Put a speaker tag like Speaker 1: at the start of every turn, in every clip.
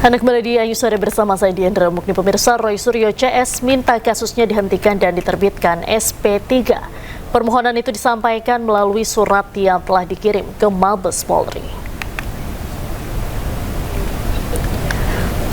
Speaker 1: Anda kembali di Ayu Sore bersama saya Diandra Mukni. Pemirsa, Roy Suryo CS minta kasusnya dihentikan dan diterbitkan SP3. Permohonan itu disampaikan melalui surat yang telah dikirim ke Mabes Polri.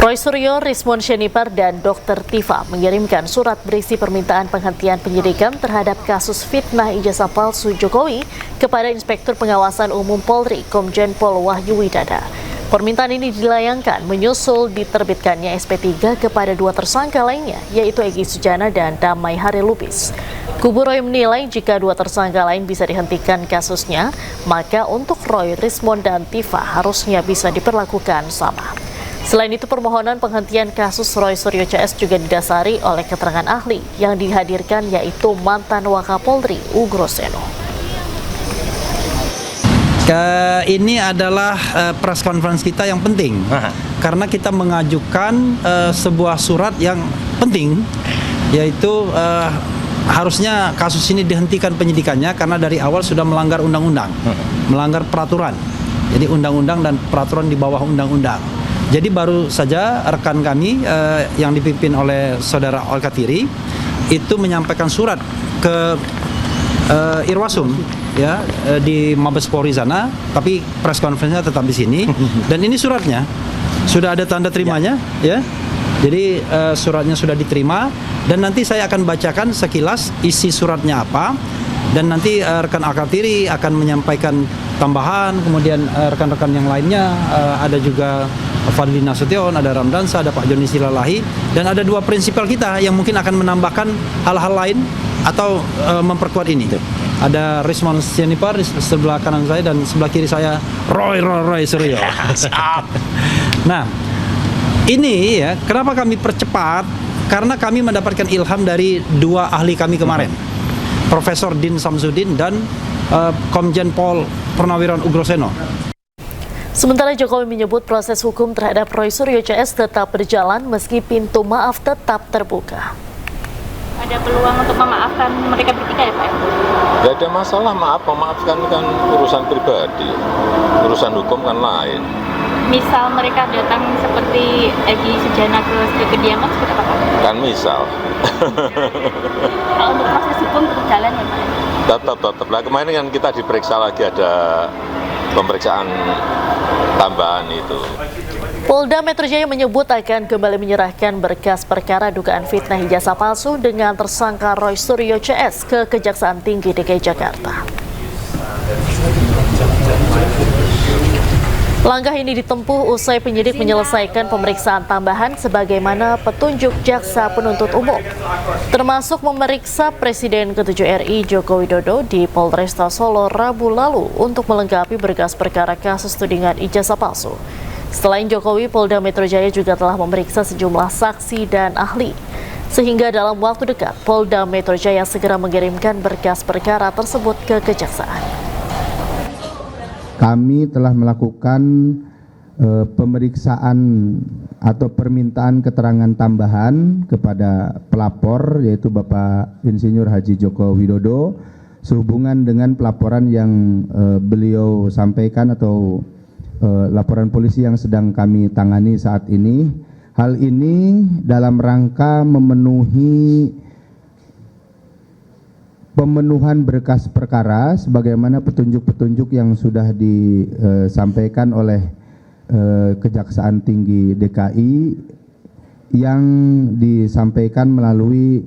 Speaker 1: Roy Suryo, Rismon Shenipar, dan Dr. Tifa mengirimkan surat berisi permintaan penghentian penyidikan terhadap kasus fitnah ijazah palsu Jokowi kepada Inspektur Pengawasan Umum Polri, Komjen Pol Wahyu Widada. Permintaan ini dilayangkan menyusul diterbitkannya SP3 kepada dua tersangka lainnya, yaitu Egy Sujana dan Damai Hari Lubis. Kubu Roy menilai jika dua tersangka lain bisa dihentikan kasusnya, maka untuk Roy, Rismon, dan Tifa harusnya bisa diperlakukan sama. Selain itu, permohonan penghentian kasus Roy Suryo CS juga didasari oleh keterangan ahli yang dihadirkan, yaitu mantan Wakapolri Ugroseno.
Speaker 2: Ini adalah press conference kita yang penting karena kita mengajukan sebuah surat yang penting, yaitu harusnya kasus ini dihentikan penyidikannya karena dari awal sudah melanggar undang-undang, melanggar peraturan. Jadi undang-undang dan peraturan di bawah undang-undang. Jadi baru saja rekan kami yang dipimpin oleh saudara Alkatiri itu menyampaikan surat ke Irwasum ya di Mabes Polri sana, tapi press conference-nya tetap di sini. Dan ini suratnya sudah ada tanda terimanya ya. Jadi suratnya sudah diterima dan nanti saya akan bacakan sekilas isi suratnya apa, dan nanti rekan Alkatiri akan menyampaikan tambahan, kemudian rekan-rekan yang lainnya ada juga Fadli Nasution, ada Ramdansa, ada Pak Joni Silalahi, dan ada dua prinsipal kita yang mungkin akan menambahkan hal-hal lain atau memperkuat ini. Ada Rismon Shenipar di sebelah kanan saya dan sebelah kiri saya Roy Suryo. Nah, ini ya kenapa kami percepat? Karena kami mendapatkan ilham dari dua ahli kami kemarin, Profesor Din Samsudin dan Komjen Pol Purnawiran Ugroseno.
Speaker 1: Sementara Jokowi menyebut proses hukum terhadap Roy Suryo CS tetap berjalan meski pintu maaf tetap terbuka.
Speaker 3: Ada peluang untuk memaafkan mereka bertiga ya Pak?
Speaker 4: Gak ada masalah, memaafkan kan urusan pribadi, urusan hukum kan lain.
Speaker 3: Misal mereka datang seperti Egy Sujana ke kediaman seperti apa Pak?
Speaker 4: Kan misal.
Speaker 3: Kalau untuk proses hukum berjalan ya Pak?
Speaker 4: Tetap lah, kemarin kan kita diperiksa lagi, ada pemeriksaan tambahan itu.
Speaker 1: Polda Metro Jaya menyebut akan kembali menyerahkan berkas perkara dugaan fitnah ijazah palsu dengan tersangka Roy Suryo CS ke Kejaksaan Tinggi DKI Jakarta. Langkah ini ditempuh usai penyidik menyelesaikan pemeriksaan tambahan sebagaimana petunjuk jaksa penuntut umum, termasuk memeriksa Presiden ke-7 RI Joko Widodo di Polresta Solo Rabu lalu untuk melengkapi berkas perkara kasus tudingan ijazah palsu. Selain Jokowi, Polda Metro Jaya juga telah memeriksa sejumlah saksi dan ahli. Sehingga dalam waktu dekat, Polda Metro Jaya segera mengirimkan berkas perkara tersebut ke Kejaksaan.
Speaker 5: Kami telah melakukan pemeriksaan atau permintaan keterangan tambahan kepada pelapor, yaitu Bapak Insinyur Haji Joko Widodo, sehubungan dengan pelaporan yang beliau sampaikan atau laporan polisi yang sedang kami tangani saat ini. Hal ini dalam rangka pemenuhan berkas perkara sebagaimana petunjuk-petunjuk yang sudah disampaikan oleh Kejaksaan Tinggi DKI yang disampaikan melalui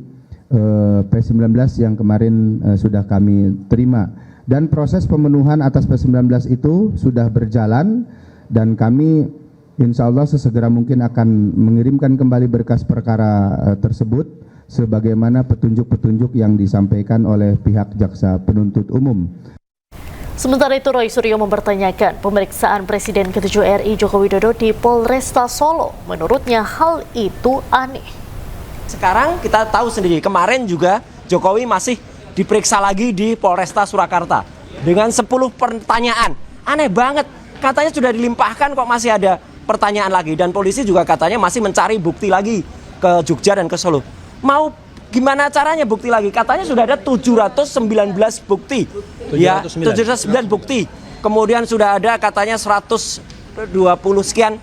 Speaker 5: P19 yang kemarin sudah kami terima. Dan proses pemenuhan atas P19 itu sudah berjalan dan kami insya Allah sesegera mungkin akan mengirimkan kembali berkas perkara tersebut sebagaimana petunjuk-petunjuk yang disampaikan oleh pihak jaksa penuntut umum.
Speaker 1: Sementara itu, Roy Suryo mempertanyakan pemeriksaan Presiden ke-7 RI Joko Widodo di Polresta Solo. Menurutnya hal itu aneh.
Speaker 6: Sekarang kita tahu sendiri, kemarin juga Jokowi masih diperiksa lagi di Polresta Surakarta dengan 10 pertanyaan. Aneh banget, katanya sudah dilimpahkan kok masih ada pertanyaan lagi, dan polisi juga katanya masih mencari bukti lagi ke Jogja dan ke Solo. Mau gimana caranya bukti lagi? Katanya sudah ada 719 bukti. 709. Ya, 709 bukti. Kemudian sudah ada katanya 120 sekian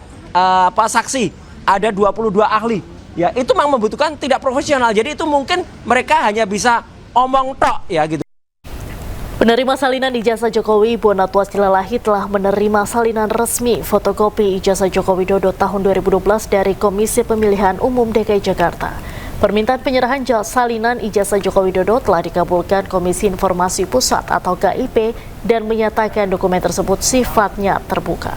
Speaker 6: saksi, ada 22 ahli. Ya, itu memang membutuhkan tidak profesional. Jadi itu mungkin mereka hanya bisa omong tok ya gitu.
Speaker 1: Penerima salinan ijazah Jokowi, Bu Natwa Silalahi telah menerima salinan resmi fotokopi ijazah Joko Widodo tahun 2012 dari Komisi Pemilihan Umum DKI Jakarta. Permintaan penyerahan salinan ijazah Joko Widodo telah dikabulkan Komisi Informasi Pusat atau KIP dan menyatakan dokumen tersebut sifatnya terbuka.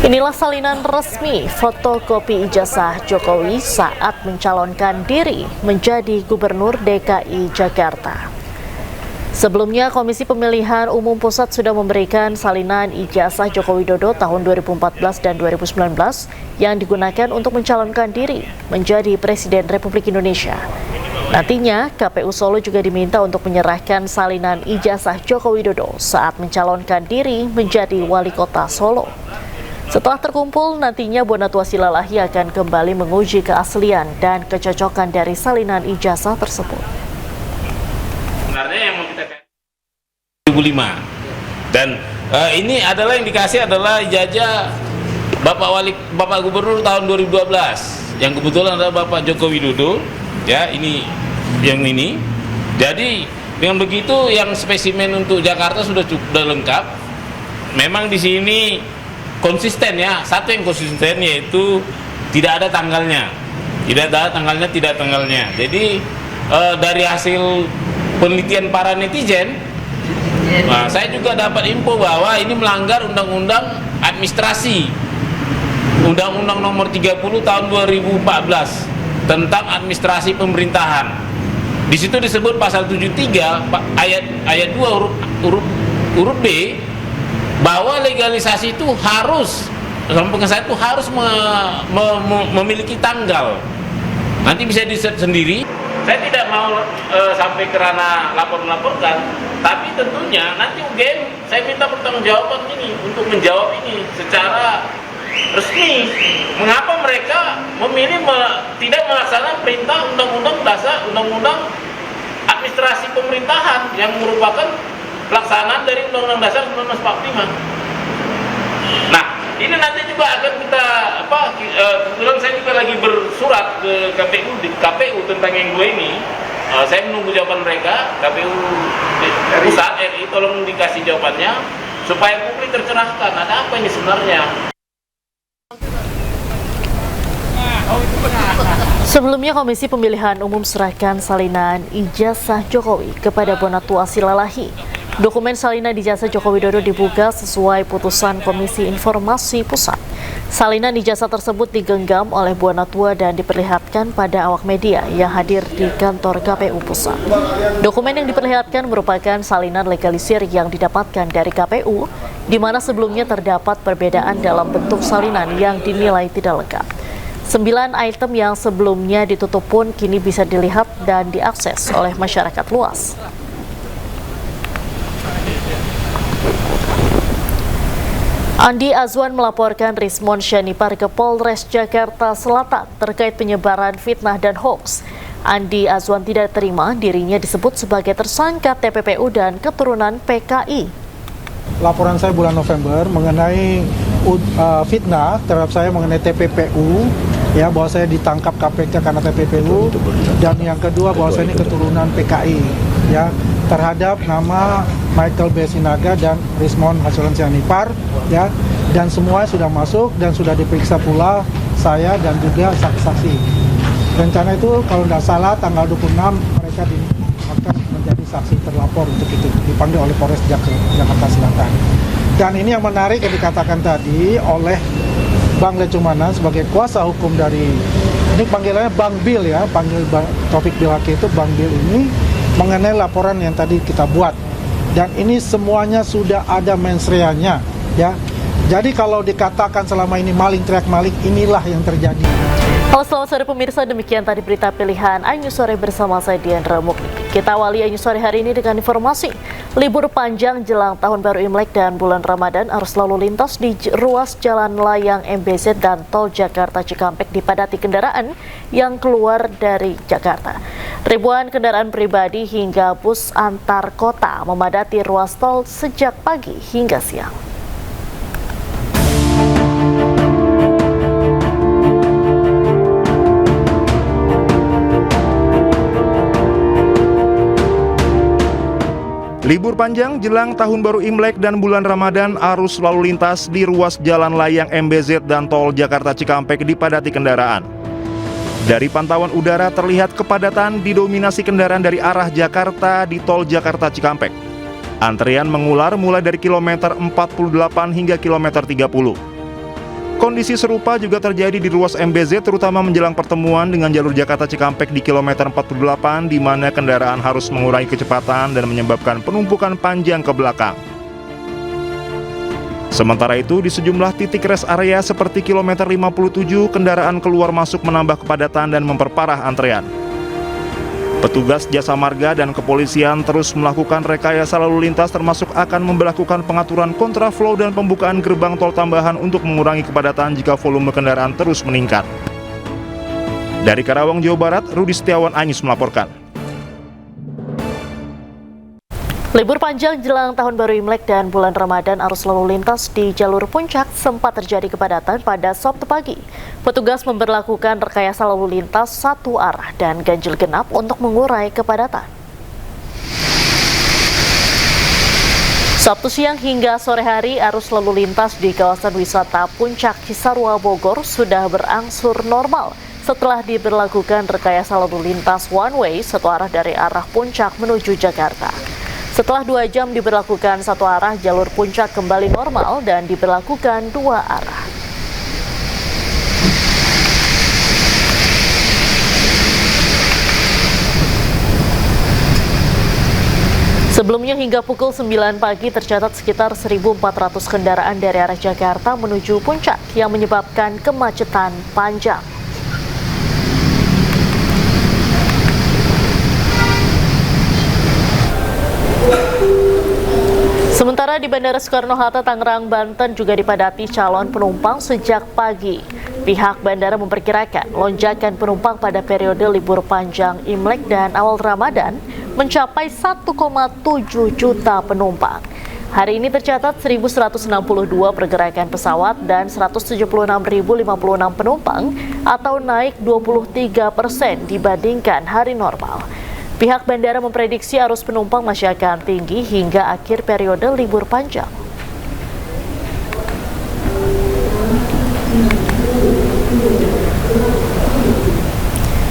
Speaker 1: Inilah salinan resmi fotokopi ijazah Jokowi saat mencalonkan diri menjadi Gubernur DKI Jakarta. Sebelumnya, Komisi Pemilihan Umum Pusat sudah memberikan salinan ijazah Joko Widodo tahun 2014 dan 2019 yang digunakan untuk mencalonkan diri menjadi Presiden Republik Indonesia. Nantinya, KPU Solo juga diminta untuk menyerahkan salinan ijazah Joko Widodo saat mencalonkan diri menjadi Wali Kota Solo. Setelah terkumpul, nantinya Bu Natwa Silalahi akan kembali menguji keaslian dan kecocokan dari salinan ijazah tersebut.
Speaker 7: Sebenarnya yang mau kita 2005 dan ini adalah yang dikasih adalah ijazah Bapak Gubernur tahun 2012 yang kebetulan adalah Bapak Joko Widodo ya, ini yang ini. Jadi dengan begitu yang spesimen untuk Jakarta sudah lengkap. Memang di sini konsisten ya, satu yang konsisten yaitu tidak ada tanggalnya, tidak tanggalnya. Jadi dari hasil penelitian para netizen, nah, saya juga dapat info bahwa ini melanggar undang-undang administrasi, Undang-Undang Nomor 30 Tahun 2014 tentang administrasi pemerintahan. Di situ disebut pasal 73 ayat 2 huruf B bahwa legalisasi itu harus pengesahan itu harus memiliki tanggal. Nanti bisa di-set sendiri. Saya tidak mau sampai ke ranah lapor-laporkan, tapi tentunya nanti UGM saya minta pertanggungjawaban ini untuk menjawab ini secara resmi. Mengapa mereka memilih tidak melaksanakan perintah Undang-Undang Dasar, Undang-Undang Administrasi Pemerintahan yang merupakan pelaksanaan dari Undang-Undang Dasar 1945. Nah, ini nanti juga akan kita kebetulan saya juga lagi bersurat ke KPU tentang yang dua ini. Saya menunggu jawaban mereka. KPU Pusat RI tolong dikasih jawabannya supaya publik tercerahkan ada apa ini sebenarnya.
Speaker 1: Sebelumnya, Komisi Pemilihan Umum serahkan salinan ijazah Jokowi kepada Bu Natwa Silalahi. Dokumen salinan ijazah Joko Widodo dibuka sesuai putusan Komisi Informasi Pusat. Salinan ijazah tersebut digenggam oleh Bu Natwa dan diperlihatkan pada awak media yang hadir di kantor KPU Pusat. Dokumen yang diperlihatkan merupakan salinan legalisir yang didapatkan dari KPU, di mana sebelumnya terdapat perbedaan dalam bentuk salinan yang dinilai tidak lengkap. 9 item yang sebelumnya ditutup pun kini bisa dilihat dan diakses oleh masyarakat luas. Andi Azwan melaporkan Rismon Syanipar ke Polres Jakarta Selatan terkait penyebaran fitnah dan hoaks. Andi Azwan tidak terima dirinya disebut sebagai tersangka TPPU dan keturunan PKI.
Speaker 8: Laporan saya bulan November mengenai fitnah terhadap saya mengenai TPPU, ya, bahwa saya ditangkap KPK karena TPPU, dan yang kedua bahwa saya ini keturunan PKI, ya, terhadap nama Michael B. Sinaga dan Rismon Syanipar, ya, dan semua sudah masuk dan sudah diperiksa pula saya dan juga saksi-saksi. Rencana itu kalau tidak salah tanggal 26 mereka akan menjadi saksi terlapor untuk itu, dipanggil oleh Polres Jakarta Selatan. Dan ini yang menarik yang dikatakan tadi oleh Bang Lecumanan sebagai kuasa hukum dari, ini panggilannya Bang Bil, ya, panggil Taufik Bilhaki itu Bang Bil ini, mengenai laporan yang tadi kita buat. Dan ini semuanya sudah ada mensreanya, ya. Jadi kalau dikatakan selama ini maling teriak maling, inilah yang terjadi.
Speaker 1: Halo, selamat sore pemirsa, demikian tadi berita pilihan Ayu Sore bersama saya Diandra Mukni. Kita awali Ayu Sore hari ini dengan informasi libur panjang jelang Tahun Baru Imlek dan bulan Ramadan, arus lalu lintas di ruas Jalan Layang MBZ dan Tol Jakarta Cikampek dipadati kendaraan yang keluar dari Jakarta. Ribuan kendaraan pribadi hingga bus antar kota memadati ruas tol sejak pagi hingga siang.
Speaker 9: Libur panjang jelang Tahun Baru Imlek dan bulan Ramadan, arus lalu lintas di ruas Jalan Layang MBZ dan Tol Jakarta Cikampek dipadati kendaraan. Dari pantauan udara terlihat kepadatan didominasi kendaraan dari arah Jakarta di Tol Jakarta Cikampek. Antrian mengular mulai dari kilometer 48 hingga kilometer 30. Kondisi serupa juga terjadi di ruas MBZ terutama menjelang pertemuan dengan jalur Jakarta Cikampek di kilometer 48 di mana kendaraan harus mengurangi kecepatan dan menyebabkan penumpukan panjang ke belakang. Sementara itu di sejumlah titik rest area seperti kilometer 57 kendaraan keluar masuk menambah kepadatan dan memperparah antrean. Petugas Jasa Marga dan kepolisian terus melakukan rekayasa lalu lintas termasuk akan memberlakukan pengaturan kontraflow dan pembukaan gerbang tol tambahan untuk mengurangi kepadatan jika volume kendaraan terus meningkat. Dari Karawang, Jawa Barat, Rudi Setiawan Anyus melaporkan.
Speaker 1: Libur panjang jelang Tahun Baru Imlek dan bulan Ramadan, arus lalu lintas di jalur puncak sempat terjadi kepadatan pada Sabtu pagi. Petugas memberlakukan rekayasa lalu lintas satu arah dan ganjil genap untuk mengurai kepadatan. Sabtu siang hingga sore hari, arus lalu lintas di kawasan wisata Puncak Cisarua Bogor sudah berangsur normal setelah diberlakukan rekayasa lalu lintas one way satu arah dari arah puncak menuju Jakarta. Setelah 2 jam diberlakukan satu arah, jalur puncak kembali normal dan diberlakukan 2 arah. Sebelumnya hingga pukul 9 pagi tercatat sekitar 1.400 kendaraan dari arah Jakarta menuju puncak yang menyebabkan kemacetan panjang. Sementara di Bandara Soekarno-Hatta, Tangerang, Banten juga dipadati calon penumpang sejak pagi. Pihak bandara memperkirakan lonjakan penumpang pada periode libur panjang Imlek dan awal Ramadan mencapai 1,7 juta penumpang. Hari ini tercatat 1.162 pergerakan pesawat dan 176.056 penumpang atau naik 23% dibandingkan hari normal. Pihak bandara memprediksi arus penumpang masih akan tinggi hingga akhir periode libur panjang.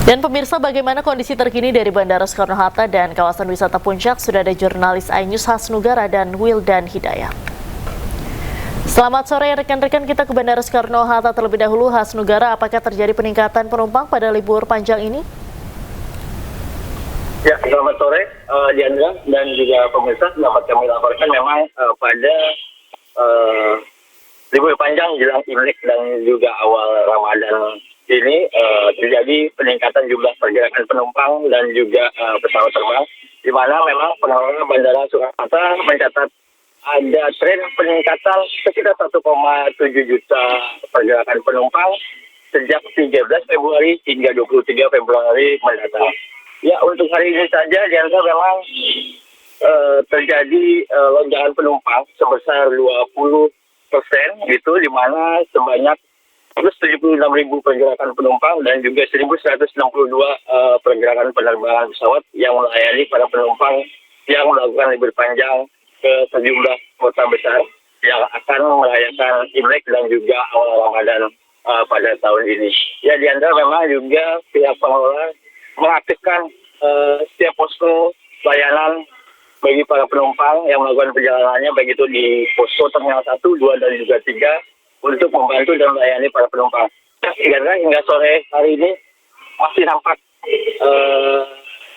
Speaker 1: Dan pemirsa, bagaimana kondisi terkini dari Bandara Soekarno-Hatta dan kawasan wisata Puncak? Sudah ada jurnalis iNews Hasnugara dan Wildan Hidayat. Selamat sore rekan-rekan, kita ke Bandara Soekarno-Hatta terlebih dahulu. Hasnugara, apakah terjadi peningkatan penumpang pada libur panjang ini?
Speaker 10: Ya, selamat sore Diandra dan juga pemirsa. Dapat kami laporkan memang pada libur panjang jelang Imlek dan juga awal Ramadan ini terjadi peningkatan jumlah pergerakan penumpang dan juga pesawat terbang, di mana memang pengelola Bandara Soekarno-Hatta mencatat ada tren peningkatan sekitar 1,7 juta pergerakan penumpang sejak 13 Februari hingga 23 Februari mendatang. Ya, untuk hari ini saja Diandra memang terjadi lonjakan penumpang sebesar 20% gitu, di mana sebanyak 176.000 pergerakan penumpang dan juga 1.162 pergerakan penerbangan pesawat yang melayani para penumpang yang melakukan libur panjang ke sejumlah kota besar yang akan merayakan Imlek dan juga awal Ramadan pada tahun ini. Ya, Diandra memang juga pihak pengelola mengaktifkan setiap posko pelayanan bagi para penumpang yang melakukan perjalanannya, baik itu di posko Terminal 1, 2, dan juga 3 untuk membantu dan melayani para penumpang. Hingga sore hari ini masih nampak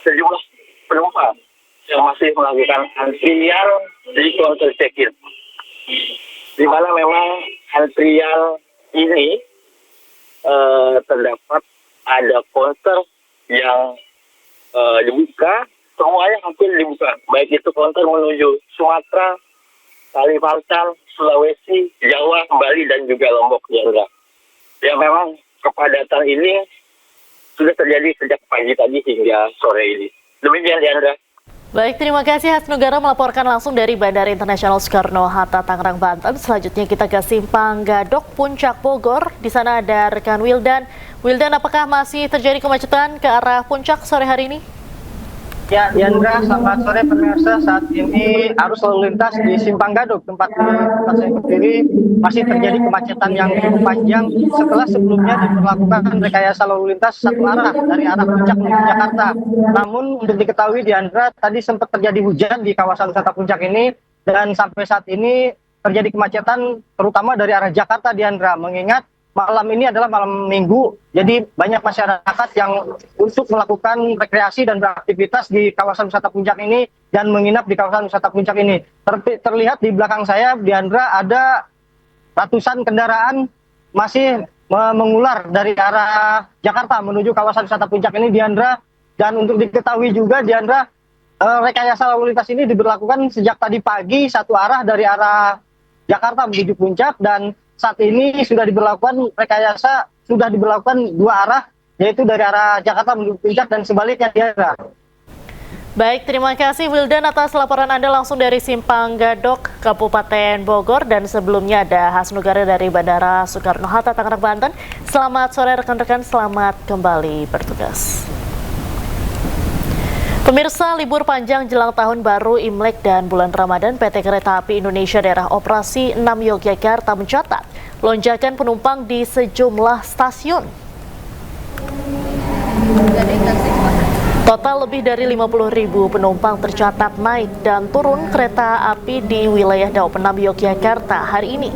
Speaker 10: sejumlah penumpang yang masih melakukan antrian di counter check-in, di mana memang antrian ini terdapat ada counter yang dibuka, semuanya hampir dibuka, baik itu counter menuju Sumatera, Kalimantan, Sulawesi, Jawa, Bali, dan juga Lombok, Diandra. Ya, memang kepadatan ini sudah terjadi sejak pagi tadi hingga sore ini. Demikian, Diandra.
Speaker 1: Baik, terima kasih Hasnugara melaporkan langsung dari Bandara Internasional Soekarno-Hatta, Tangerang, Banten. Selanjutnya kita ke Simpang Gadok, Puncak, Bogor. Di sana ada rekan Wildan. Wildan, apakah masih terjadi kemacetan ke arah Puncak sore hari ini?
Speaker 11: Ya, Diandra, selamat sore pemirsa. Saat ini arus lalu lintas di Simpang Gadok, tempat saya berdiri, masih terjadi kemacetan yang cukup panjang setelah sebelumnya diberlakukan rekayasa lalu lintas satu arah dari arah Puncak menuju Jakarta. Namun untuk diketahui, Diandra, tadi sempat terjadi hujan di kawasan wisata Puncak ini, dan sampai saat ini terjadi kemacetan terutama dari arah Jakarta, Diandra, mengingat malam ini adalah malam Minggu, jadi banyak masyarakat yang untuk melakukan rekreasi dan beraktivitas di kawasan wisata Puncak ini dan menginap di kawasan wisata Puncak ini. Terlihat di belakang saya, Diandra, ada ratusan kendaraan masih mengular dari arah Jakarta menuju kawasan wisata Puncak ini, Diandra. Dan untuk diketahui juga, Diandra, rekayasa lalu lintas ini diberlakukan sejak tadi pagi satu arah dari arah Jakarta menuju Puncak, dan saat ini sudah diberlakukan rekayasa, sudah diberlakukan dua arah, yaitu dari arah Jakarta menuju Puncak dan sebaliknya, Diandra.
Speaker 1: Baik, terima kasih Wildan atas laporan Anda langsung dari Simpang Gadok, Kabupaten Bogor, dan sebelumnya ada Hasnugara dari Bandara Soekarno-Hatta, Tangerang, Banten. Selamat sore rekan-rekan, selamat kembali bertugas. Pemirsa, libur panjang jelang Tahun Baru Imlek dan bulan Ramadan, PT Kereta Api Indonesia Daerah Operasi 6 Yogyakarta mencatat lonjakan penumpang di sejumlah stasiun. Total lebih dari 50.000 penumpang tercatat naik dan turun kereta api di wilayah Daop 6 Yogyakarta hari ini.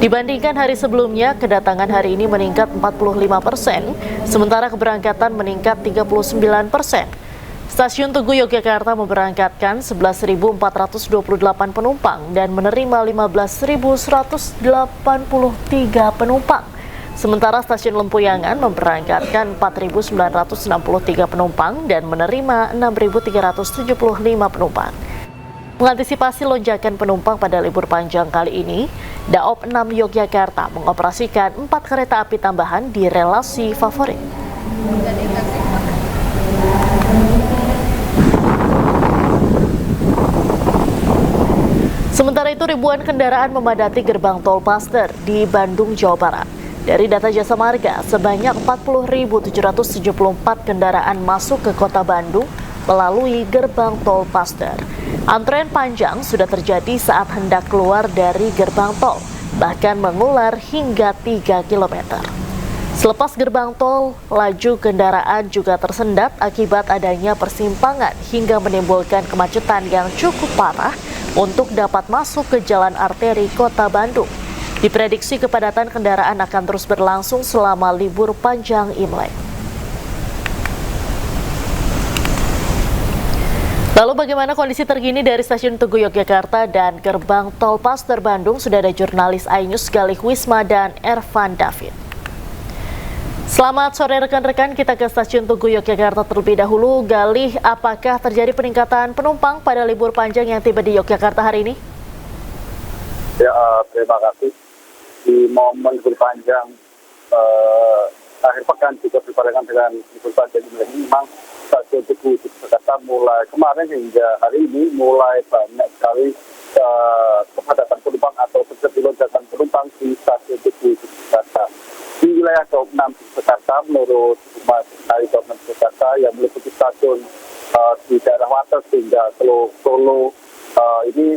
Speaker 1: Dibandingkan hari sebelumnya, kedatangan hari ini meningkat 45%, sementara keberangkatan meningkat 39%. Stasiun Tugu Yogyakarta memberangkatkan 11.428 penumpang dan menerima 15.183 penumpang. Sementara Stasiun Lempuyangan memberangkatkan 4.963 penumpang dan menerima 6.375 penumpang. Mengantisipasi lonjakan penumpang pada libur panjang kali ini, Daop 6 Yogyakarta mengoperasikan 4 kereta api tambahan di relasi favorit. Sementara itu, ribuan kendaraan memadati gerbang tol Paster di Bandung, Jawa Barat. Dari data Jasa Marga, sebanyak 40.774 kendaraan masuk ke kota Bandung melalui gerbang tol Paster. Antrean panjang sudah terjadi saat hendak keluar dari gerbang tol, bahkan mengular hingga 3 km. Selepas gerbang tol, laju kendaraan juga tersendat akibat adanya persimpangan hingga menimbulkan kemacetan yang cukup parah untuk dapat masuk ke jalan arteri kota Bandung. Diprediksi kepadatan kendaraan akan terus berlangsung selama libur panjang Imlek. Lalu bagaimana kondisi terkini dari Stasiun Tugu Yogyakarta dan gerbang tol Paster Bandung? Sudah ada jurnalis iNews Galih Wisma dan Ervan David. Selamat sore rekan-rekan, kita ke Stasiun Tugu Yogyakarta terlebih dahulu. Galih, apakah terjadi peningkatan penumpang pada libur panjang yang tiba di Yogyakarta hari ini?
Speaker 12: Ya, terima kasih. Di momen libur panjang akhir pekan juga berbarengan dengan libur panjang ini, memang Stasiun Tugu Yogyakarta mulai kemarin hingga hari ini mulai banyak sekali kepadatan penumpang atau terjadi lonjakan penumpang di Stasiun Tugu Yogyakarta. Di wilayah Daop 6 Jakarta, menurut Humas dari Daop 6 Jakarta yang meliputi stasiun di daerah Wates hingga Solo, ini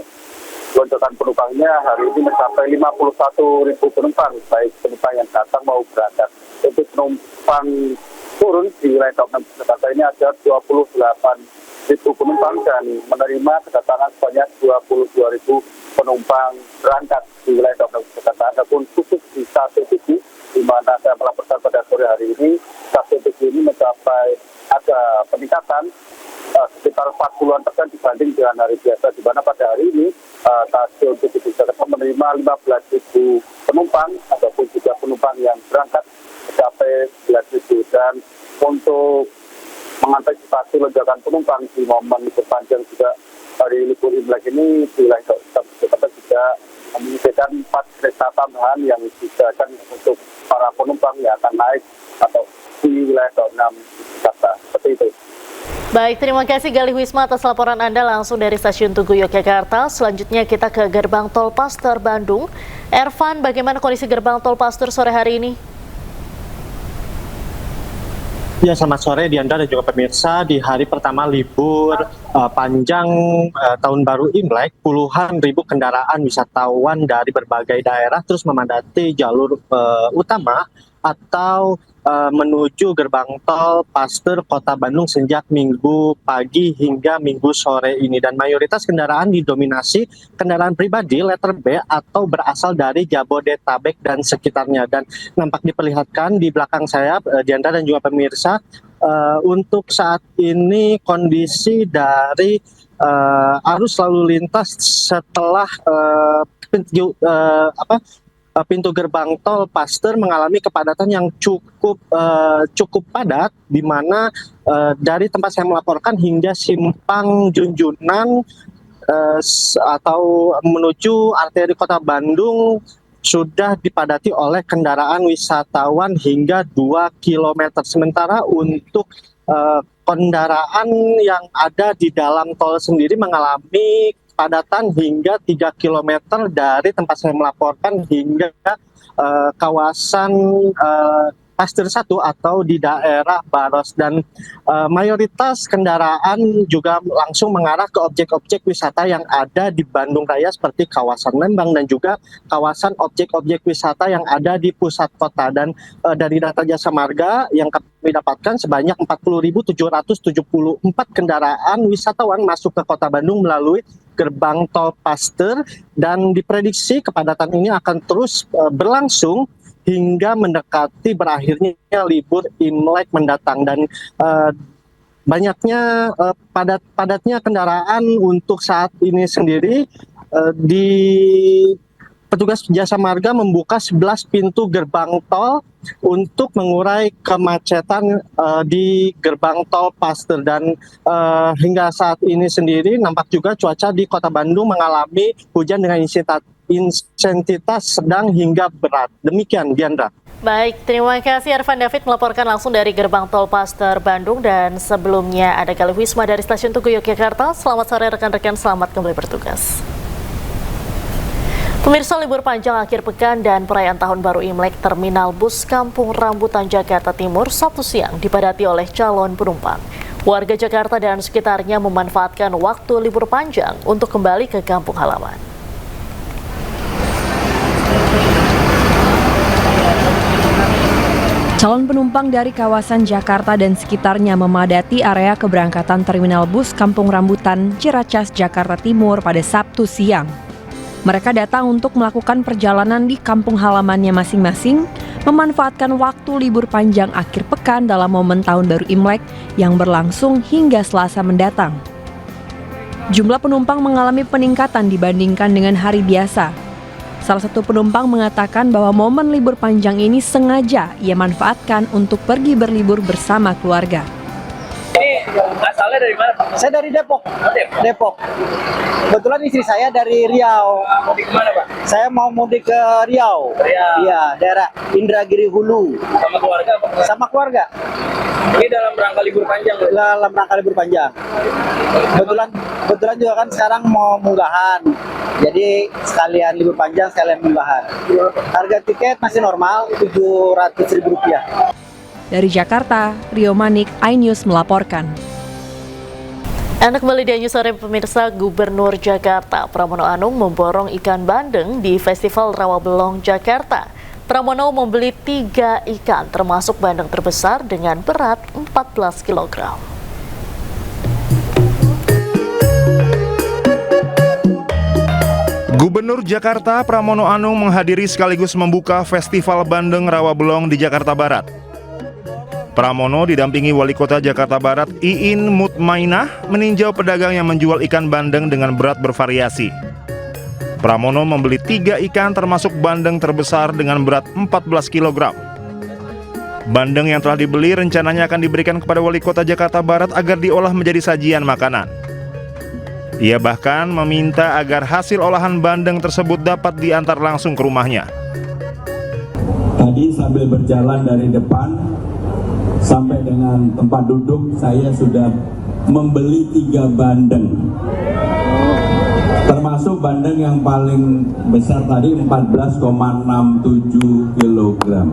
Speaker 12: lonjakan penumpangnya hari ini mencapai 51.000 penumpang, baik penumpang yang datang mau berangkat. Untuk penumpang turun di wilayah Daop 6 Jakarta ini ada 28.000 penumpang dan menerima kedatangan sebanyak 22.000 penumpang berangkat di wilayah Daop 6 Jakarta. Adapun khusus di Stasiun Tugu, di mana saya melaporkan pada sore hari ini, Stasiun Tugu ini mencapai ada peningkatan sekitar 40% dibanding dengan hari biasa, di mana pada hari ini Stasiun Tugu Jakarta menerima 15.000 penumpang ataupun juga penumpang yang berangkat mencapai 11.000. Dan untuk mengantisipasi lonjakan penumpang di momen libur panjang juga hari libur Imlek ini, di wilayah Jakarta juga menyediakan 4 kereta tambahan yang disediakan untuk para penumpang yang akan naik atau di wilayah Daop 6 Jakarta. Seperti itu.
Speaker 1: Baik, terima kasih Galih Wisma atas laporan Anda langsung dari Stasiun Tugu Yogyakarta. Selanjutnya kita ke gerbang tol Paster Bandung. Ervan, bagaimana kondisi gerbang tol Paster sore hari ini?
Speaker 11: Ya, selamat sore Diandra dan juga pemirsa. Di hari pertama libur panjang Tahun Baru Imlek, puluhan ribu kendaraan wisatawan dari berbagai daerah terus memadati jalur utama atau menuju gerbang tol Paster Kota Bandung sejak Minggu pagi hingga Minggu sore ini, dan mayoritas kendaraan didominasi kendaraan pribadi letter B atau berasal dari Jabodetabek dan sekitarnya. Dan nampak diperlihatkan di belakang saya, Diandra dan juga pemirsa, untuk saat ini kondisi dari arus lalu lintas setelah pintu gerbang tol Paster mengalami kepadatan yang cukup padat, di mana dari tempat saya melaporkan hingga simpang Junjunan atau menuju arteri Kota Bandung sudah dipadati oleh kendaraan wisatawan hingga 2 km. Sementara untuk kendaraan yang ada di dalam tol sendiri mengalami padatan hingga 3 km dari tempat saya melaporkan hingga kawasan Paster 1 atau di daerah Baros, dan mayoritas kendaraan juga langsung mengarah ke objek-objek wisata yang ada di Bandung Raya seperti kawasan Lembang dan juga kawasan objek-objek wisata yang ada di pusat kota. Dan dari data Jasa Marga yang kami dapatkan sebanyak 40.774 kendaraan wisatawan masuk ke Kota Bandung melalui gerbang tol Paster, dan diprediksi kepadatan ini akan terus berlangsung hingga mendekati berakhirnya libur Imlek mendatang. Dan banyaknya padatnya kendaraan untuk saat ini sendiri, di petugas Jasa Marga membuka 11 pintu gerbang tol untuk mengurai kemacetan di gerbang tol Paster. Dan hingga saat ini sendiri nampak juga cuaca di Kota Bandung mengalami hujan dengan intensitas sedang hingga berat. Demikian, Diandra.
Speaker 1: Baik, terima kasih Arvan David melaporkan langsung dari gerbang tol Paster Bandung, dan sebelumnya ada Galih Wisma dari Stasiun Tugu Yogyakarta. Selamat sore rekan-rekan, selamat kembali bertugas. Pemirsa, libur panjang akhir pekan dan perayaan Tahun Baru Imlek, Terminal Bus Kampung Rambutan Jakarta Timur Sabtu siang dipadati oleh calon penumpang. Warga Jakarta dan sekitarnya memanfaatkan waktu libur panjang untuk kembali ke kampung halaman.
Speaker 13: Calon penumpang dari kawasan Jakarta dan sekitarnya memadati area keberangkatan Terminal Bus Kampung Rambutan, Ciracas, Jakarta Timur pada Sabtu siang. Mereka datang untuk melakukan perjalanan di kampung halamannya masing-masing, memanfaatkan waktu libur panjang akhir pekan dalam momen Tahun Baru Imlek yang berlangsung hingga Selasa mendatang. Jumlah penumpang mengalami peningkatan dibandingkan dengan hari biasa. Salah satu penumpang mengatakan bahwa momen libur panjang ini sengaja ia manfaatkan untuk pergi berlibur bersama keluarga.
Speaker 14: Ini asalnya dari mana, Pak? Saya dari Depok. Depok. Kebetulan istri saya dari Riau. Mudik kemana, Pak? Saya mau mudik ke Riau. Iya, daerah Indragiri Hulu. Sama keluarga, Pak? Sama keluarga. Ini dalam rangka libur panjang? Dalam rangka libur panjang. Kebetulan juga kan sekarang mau munggahan. Jadi sekalian libur panjang, sekalian munggahan. Harga tiket masih normal, Rp700.000.
Speaker 13: Dari Jakarta, Rio Manik, iNews melaporkan.
Speaker 1: Anda kembali di iNews Sore pemirsa. Gubernur Jakarta Pramono Anung memborong ikan bandeng di Festival Rawabelong Jakarta. Pramono membeli 3 ikan termasuk bandeng terbesar dengan berat 14 kg.
Speaker 9: Gubernur Jakarta Pramono Anung menghadiri sekaligus membuka Festival Bandeng Rawabelong di Jakarta Barat. Pramono didampingi Wali Kota Jakarta Barat Iin Mutmainah meninjau pedagang yang menjual ikan bandeng dengan berat bervariasi. Pramono membeli 3 ikan termasuk bandeng terbesar dengan berat 14 kg. Bandeng yang telah dibeli rencananya akan diberikan kepada Wali Kota Jakarta Barat agar diolah menjadi sajian makanan. Ia bahkan meminta agar hasil olahan bandeng tersebut dapat diantar langsung ke rumahnya.
Speaker 15: Tadi sambil berjalan dari depan sampai dengan tempat duduk, saya sudah membeli 3 bandeng. Termasuk bandeng yang paling besar tadi 14,67 kg.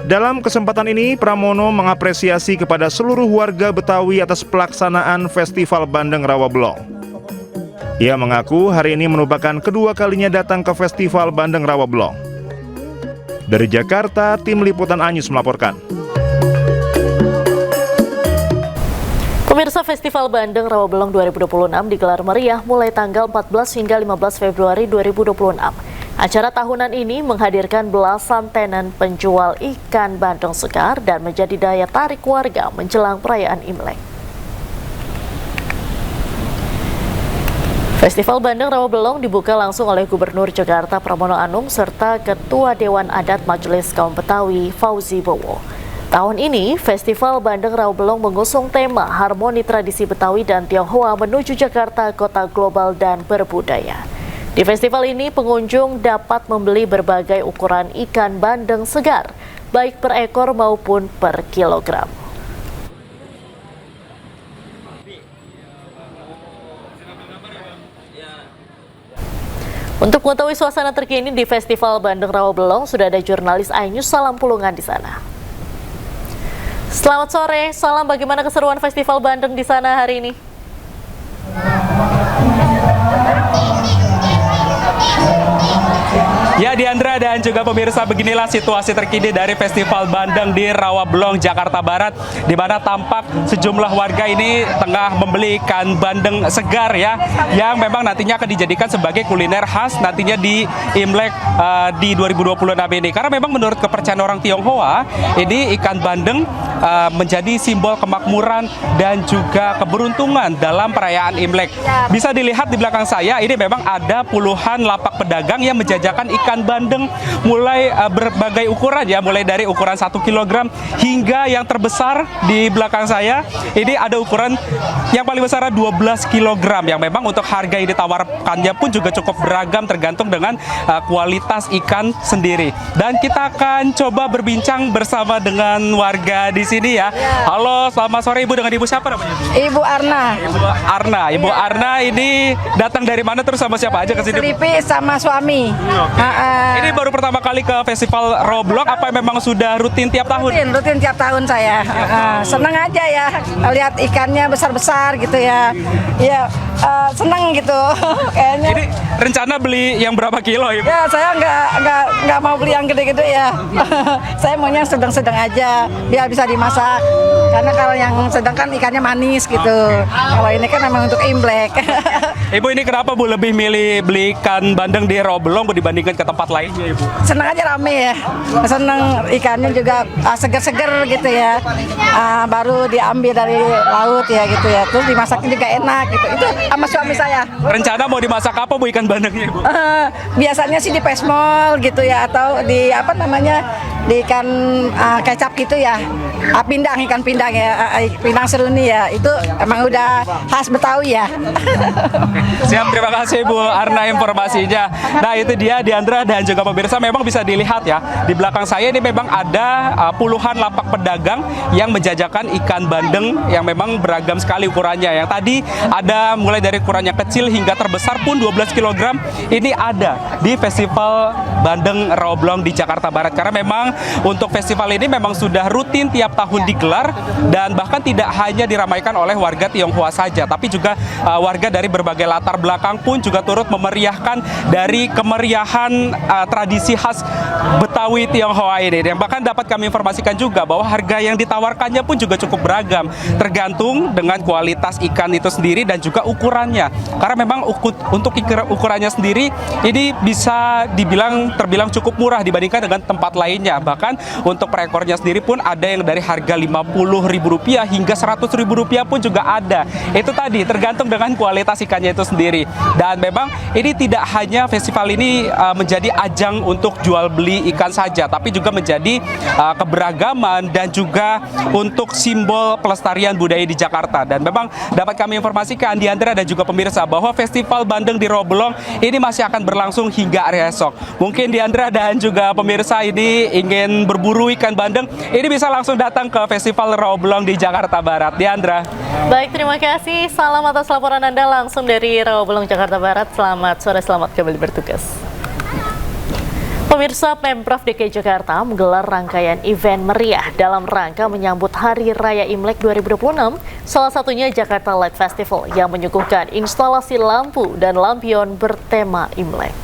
Speaker 9: Dalam kesempatan ini, Pramono mengapresiasi kepada seluruh warga Betawi atas pelaksanaan Festival Bandeng Rawabelong. Ia mengaku hari ini merupakan kedua kalinya datang ke Festival Bandeng Rawabelong. Dari Jakarta, tim liputan Anyus melaporkan.
Speaker 1: Pemirsa, Festival Bandeng Rawabelong 2026 digelar meriah mulai tanggal 14 hingga 15 Februari 2026. Acara tahunan ini menghadirkan belasan tenan penjual ikan bandeng segar dan menjadi daya tarik warga menjelang perayaan Imlek. Festival Bandeng Rawabelong dibuka langsung oleh Gubernur Jakarta Pramono Anung serta Ketua Dewan Adat Majelis Kaum Betawi Fauzi Bowo. Tahun ini, Festival Bandeng Rawabelong mengusung tema Harmoni Tradisi Betawi dan Tionghoa menuju Jakarta, kota global dan berbudaya. Di festival ini, pengunjung dapat membeli berbagai ukuran ikan bandeng segar, baik per ekor maupun per kilogram. Untuk mengetahui suasana terkini di Festival Bandeng Rawabelong, sudah ada jurnalis iNews Salam Pulungan di sana. Selamat sore, Salam, bagaimana keseruan Festival Bandeng di sana hari ini?
Speaker 16: Ya, Diandra dan juga pemirsa, beginilah situasi terkini dari Festival Bandeng di Rawabelong, Jakarta Barat, di mana tampak sejumlah warga ini tengah membeli ikan bandeng segar ya, yang memang nantinya akan dijadikan sebagai kuliner khas nantinya di Imlek di 2026 ini. Karena memang menurut kepercayaan orang Tionghoa, ini ikan bandeng menjadi simbol kemakmuran dan juga keberuntungan dalam perayaan Imlek. Bisa dilihat di belakang saya, ini memang ada puluhan lapak pedagang yang menjajakan ikan bandeng mulai berbagai ukuran ya, mulai dari ukuran 1 kg hingga yang terbesar di belakang saya. Ini ada ukuran yang paling besar 12 kg yang memang untuk harga yang ditawarkannya pun juga cukup beragam tergantung dengan kualitas ikan sendiri. Dan kita akan coba berbincang bersama dengan warga di sini ya. Halo, selamat sore Ibu, dengan Ibu siapa namanya?
Speaker 17: Ibu Arna.
Speaker 16: Ibu Arna. Ibu Arna ini datang dari mana, terus sama siapa aja ke sini?
Speaker 17: Selipi sama suami.
Speaker 16: Ini baru pertama kali ke Festival Rawabelong, apa memang sudah rutin tiap tahun?
Speaker 17: Rutin tiap tahun saya. Senang aja ya, lihat ikannya besar-besar gitu ya. Iya, senang gitu. Kayaknya.
Speaker 16: Ini rencana beli yang berapa kilo Ibu?
Speaker 17: Ya, saya nggak mau beli yang gede-gede ya. Saya maunya sedang-sedang aja, biar bisa dimasak. Karena kalau yang sedang kan ikannya manis gitu. Kalau ini kan memang untuk Imlek.
Speaker 16: Ibu, ini kenapa Bu lebih milih beli ikan bandeng di Rawabelong Bu dibandingkan ke tempat lainnya Ibu?
Speaker 17: Senang aja, rame ya. Senang ikannya juga seger-seger gitu ya. Baru diambil dari laut ya gitu ya. Terus dimasaknya juga enak gitu. Itu sama suami saya.
Speaker 16: Rencana mau dimasak apa Bu ikan bandengnya Ibu?
Speaker 17: Biasanya sih di pesmol gitu ya, atau di apa namanya, di ikan kecap gitu ya. Pindang, ikan pindang ya, pindang seruni ya. Itu emang udah khas Betawi ya.
Speaker 16: Siap, terima kasih Bu Arna informasinya. Nah, itu dia Diandra dan juga pemirsa, memang bisa dilihat ya. Di belakang saya ini memang ada puluhan lapak pedagang yang menjajakan ikan bandeng yang memang beragam sekali ukurannya. Yang tadi ada mulai dari ukurannya kecil hingga terbesar pun 12 kg. Ini ada di Festival Bandeng Rawabelong di Jakarta Barat. Karena memang untuk festival ini memang sudah rutin tiap tahun digelar, dan bahkan tidak hanya diramaikan oleh warga Tionghoa saja, tapi juga warga dari berbagai latar belakang pun juga turut memeriahkan dari kemeriahan tradisi khas Betawi Tionghoa ini. Dan bahkan dapat kami informasikan juga bahwa harga yang ditawarkannya pun juga cukup beragam, tergantung dengan kualitas ikan itu sendiri dan juga ukurannya. Karena memang untuk ukurannya sendiri ini bisa terbilang cukup murah dibandingkan dengan tempat lainnya. Bahkan untuk per ekornya sendiri pun ada yang dari harga Rp50.000 hingga Rp100.000 pun juga ada. Itu tadi tergantung dengan kualitas ikannya itu sendiri. Dan memang ini tidak hanya festival ini menjadi ajang untuk jual beli ikan saja, tapi juga menjadi keberagaman dan juga untuk simbol pelestarian budaya di Jakarta. Dan memang dapat kami informasikan Diandra dan juga pemirsa bahwa Festival Bandeng di Rawabelong ini masih akan berlangsung hingga hari esok. Mungkin Diandra dan juga pemirsa ini ingin berburu ikan bandeng, ini bisa langsung datang ke Festival Rawabelong di Jakarta Barat. Diandra.
Speaker 1: Baik, terima kasih. Salam atas laporan Anda langsung dari Rawabelong, Jakarta Barat. Selamat sore, selamat kembali bertugas. Pemirsa, Pemprov DKI Jakarta menggelar rangkaian event meriah dalam rangka menyambut Hari Raya Imlek 2026, salah satunya Jakarta Light Festival yang menyuguhkan instalasi lampu dan lampion bertema Imlek.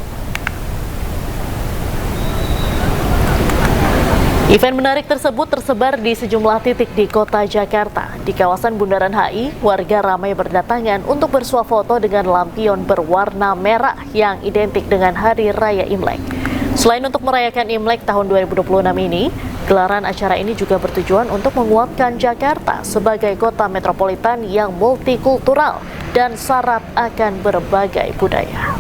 Speaker 1: Event menarik tersebut tersebar di sejumlah titik di kota Jakarta. Di kawasan Bundaran HI, warga ramai berdatangan untuk bersuah foto dengan lampion berwarna merah yang identik dengan Hari Raya Imlek. Selain untuk merayakan Imlek tahun 2026 ini, gelaran acara ini juga bertujuan untuk menguatkan Jakarta sebagai kota metropolitan yang multikultural dan syarat akan berbagai budaya.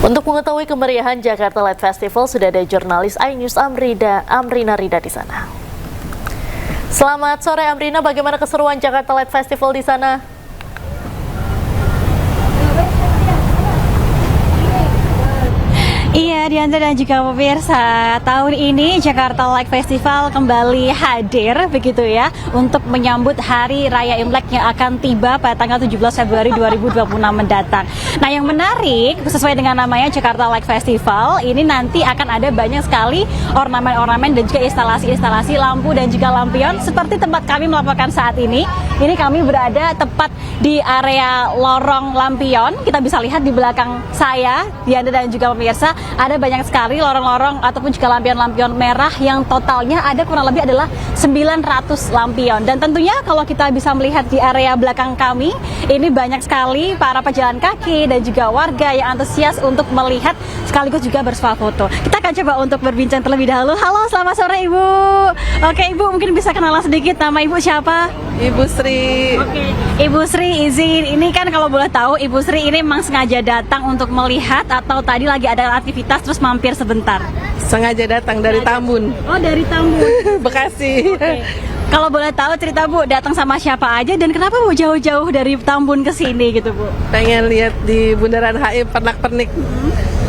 Speaker 1: Untuk mengetahui kemeriahan Jakarta Light Festival, sudah ada jurnalis iNews Amrina Rida di sana. Selamat sore Amrina, bagaimana keseruan Jakarta Light Festival di sana?
Speaker 18: Iya, Diandra dan juga pemirsa, tahun ini Jakarta Light Festival kembali hadir begitu ya untuk menyambut Hari Raya Imlek yang akan tiba pada tanggal 17 Februari 2026 mendatang. Nah, yang menarik sesuai dengan namanya Jakarta Light Festival, ini nanti akan ada banyak sekali ornamen-ornamen dan juga instalasi-instalasi lampu dan juga lampion seperti tempat kami melaporkan saat ini. Ini kami berada tepat di area lorong lampion. Kita bisa lihat di belakang saya, Diandra dan juga pemirsa, ada banyak sekali lorong-lorong ataupun juga lampion-lampion merah yang totalnya ada kurang lebih adalah 900 lampion. Dan tentunya kalau kita bisa melihat di area belakang kami, ini banyak sekali para pejalan kaki dan juga warga yang antusias untuk melihat sekaligus juga bersuah foto. Kita akan coba untuk berbincang terlebih dahulu. Halo, selamat sore Ibu. Oke Ibu, mungkin bisa kenalan sedikit, nama Ibu siapa?
Speaker 19: Ibu Sri.
Speaker 18: Oke, Ibu Sri izin, ini kan kalau boleh tahu Ibu Sri ini memang sengaja datang untuk melihat atau tadi lagi ada aktivitas terus mampir sebentar?
Speaker 19: Sengaja datang dari Tambun.
Speaker 18: Oh, dari Tambun.
Speaker 19: Bekasi.
Speaker 18: Oke. Kalau boleh tahu cerita Bu, datang sama siapa aja dan kenapa Bu jauh-jauh dari Tambun ke sini gitu Bu?
Speaker 19: Pengen lihat di Bundaran HI pernak-pernik.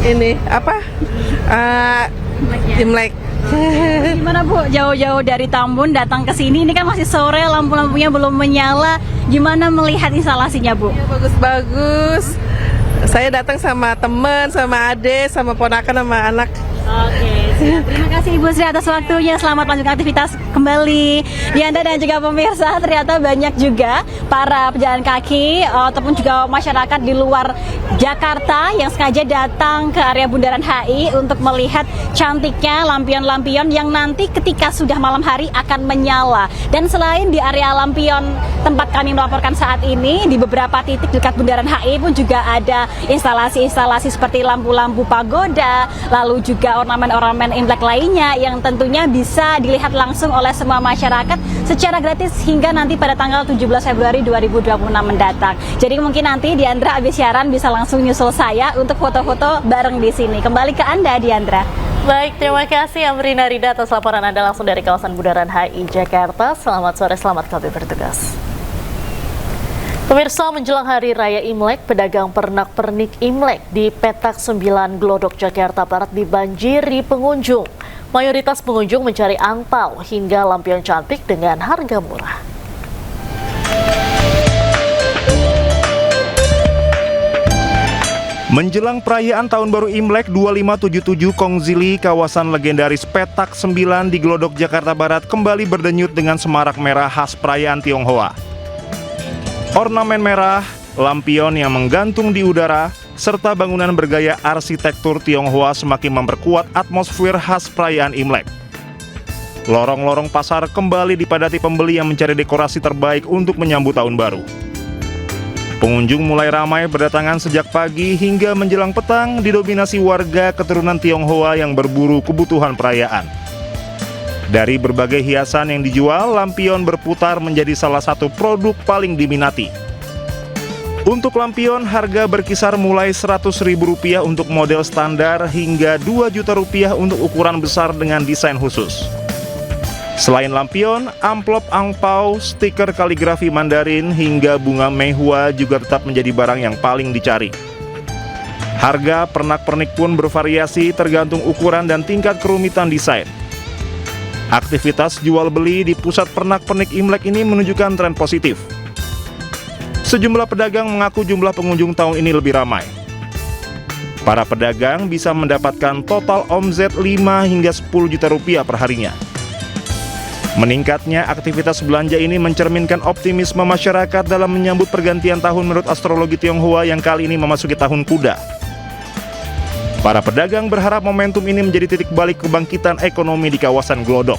Speaker 19: Ini apa? Imlek.
Speaker 18: Gimana Bu, jauh-jauh dari Tambun datang ke sini, ini kan masih sore, lampu-lampunya belum menyala. Gimana melihat instalasinya Bu?
Speaker 19: Ya, bagus-bagus. Saya datang sama teman, sama adik, sama ponakan, sama anak.
Speaker 18: Oke, siap. Terima kasih Ibu Sri atas waktunya. Selamat lanjutkan aktivitas kembali. Diandra dan juga pemirsa, ternyata banyak juga para pejalan kaki ataupun juga masyarakat di luar Jakarta yang sengaja datang ke area Bundaran HI untuk melihat cantiknya lampion-lampion yang nanti ketika sudah malam hari akan menyala. Dan selain di area lampion tempat kami melaporkan saat ini, di beberapa titik dekat Bundaran HI pun juga ada instalasi-instalasi seperti lampu-lampu pagoda, lalu juga ornamen-ornamen Imlek lainnya yang tentunya bisa dilihat langsung oleh semua masyarakat secara gratis hingga nanti pada tanggal 17 Februari 2026 mendatang. Jadi mungkin nanti Diandra habis siaran bisa langsung nyusul saya untuk foto-foto bareng di sini. Kembali ke Anda, Diandra.
Speaker 1: Baik, terima kasih Amrina Rida atas laporan Anda langsung dari kawasan Bundaran HI Jakarta. Selamat sore, selamat kembali bertugas. Pemirsa, menjelang Hari Raya Imlek, pedagang pernak-pernik Imlek di Petak 9 Glodok, Jakarta Barat dibanjiri pengunjung. Mayoritas pengunjung mencari angpau hingga lampion cantik dengan harga murah.
Speaker 9: Menjelang perayaan Tahun Baru Imlek 2577 Kongzili, kawasan legendaris Petak 9 di Glodok, Jakarta Barat kembali berdenyut dengan semarak merah khas perayaan Tionghoa. Ornamen merah, lampion yang menggantung di udara, serta bangunan bergaya arsitektur Tionghoa semakin memperkuat atmosfer khas perayaan Imlek. Lorong-lorong pasar kembali dipadati pembeli yang mencari dekorasi terbaik untuk menyambut tahun baru. Pengunjung mulai ramai berdatangan sejak pagi hingga menjelang petang, didominasi warga keturunan Tionghoa yang berburu kebutuhan perayaan. Dari berbagai hiasan yang dijual, lampion berputar menjadi salah satu produk paling diminati. Untuk lampion, harga berkisar mulai Rp100.000 untuk model standar hingga Rp2 juta untuk ukuran besar dengan desain khusus. Selain lampion, amplop angpau, stiker kaligrafi Mandarin hingga bunga mehua juga tetap menjadi barang yang paling dicari. Harga pernak-pernik pun bervariasi tergantung ukuran dan tingkat kerumitan desain. Aktivitas jual beli di pusat pernak-pernik Imlek ini menunjukkan tren positif. Sejumlah pedagang mengaku jumlah pengunjung tahun ini lebih ramai. Para pedagang bisa mendapatkan total omzet 5 hingga 10 juta rupiah per harinya. Meningkatnya aktivitas belanja ini mencerminkan optimisme masyarakat dalam menyambut pergantian tahun menurut astrologi Tionghoa yang kali ini memasuki tahun kuda. Para pedagang berharap momentum ini menjadi titik balik kebangkitan ekonomi di kawasan Glodok.